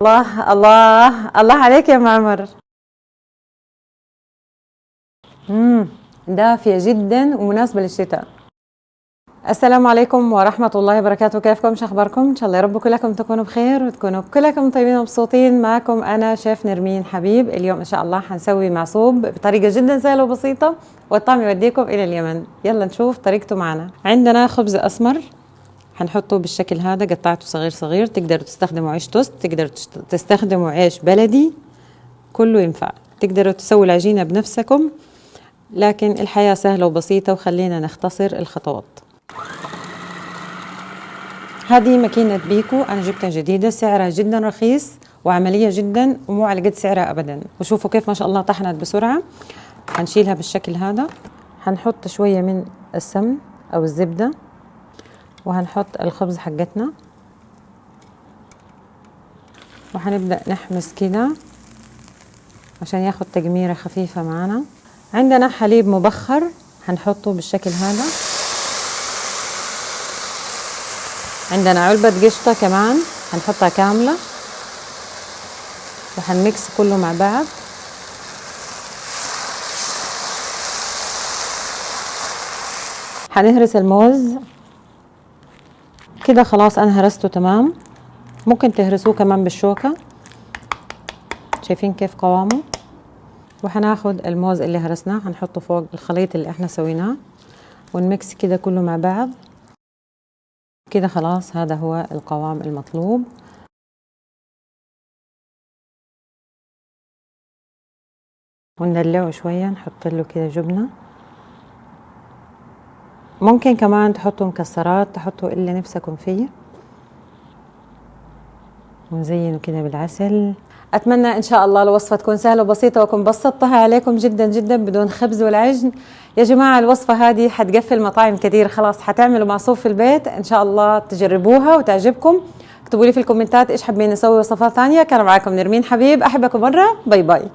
الله الله الله عليك يا معمر. دافية جدا ومناسبة للشتاء. السلام عليكم ورحمة الله وبركاته، كيفكم؟ شو اخباركم؟ ان شاء الله يا رب كلكم تكونوا بخير وتكونوا كلكم طيبين ومبسوطين. معكم انا شيف نرمين حبيب. اليوم ان شاء الله حنسوي معصوب بطريقة جدا سهلة وبسيطة والطعم يوديكم الى اليمن. يلا نشوف طريقته معنا. عندنا خبز اسمر حنحطه بالشكل هذا، قطعته صغير صغير. تقدروا تستخدموا عيش توست، تقدروا تستخدموا عيش بلدي، كله ينفع. تقدروا تسووا العجينة بنفسكم، لكن الحياة سهلة وبسيطة وخلينا نختصر الخطوات. هذه ماكينة بيكو، أنا جبتها جديدة، سعرها جدا رخيص وعملية جدا ومو على قد سعرها أبدا. وشوفوا كيف ما شاء الله طحنت بسرعة. حنشيلها بالشكل هذا، حنحط شوية من السمن أو الزبدة، وهنحط الخبز حقتنا، وحنبدأ نحمس كده عشان ياخد تجميرة خفيفة معانا. عندنا حليب مبخر حنحطه بالشكل هذا. عندنا علبة قشطة كمان حنحطها كاملة، وحنميكس كله مع بعض. حنهرس الموز كده. خلاص انا هرسته تمام. ممكن تهرسوه كمان بالشوكة. شايفين كيف قوامه؟ وحناخد الموز اللي هرسناه هنحطه فوق الخليط اللي احنا سويناه، ونميكس كده كله مع بعض كده. خلاص هذا هو القوام المطلوب. وندلعه شوية، نحط له كده جبنة. ممكن كمان تحطوا مكسرات، تحطوا اللي نفسكم فيه، ونزينه كده بالعسل. اتمنى ان شاء الله الوصفه تكون سهله وبسيطه واكون بسطتها عليكم جدا جدا بدون خبز ولا عجن. يا جماعه الوصفه هذه حتقفل مطاعم كثير. خلاص حتعملوا معصوب في البيت، ان شاء الله تجربوها وتعجبكم. اكتبوا لي في الكومنتات ايش حابين نسوي وصفات ثانيه. كان معاكم نرمين حبيب، احبكم مره. باي باي.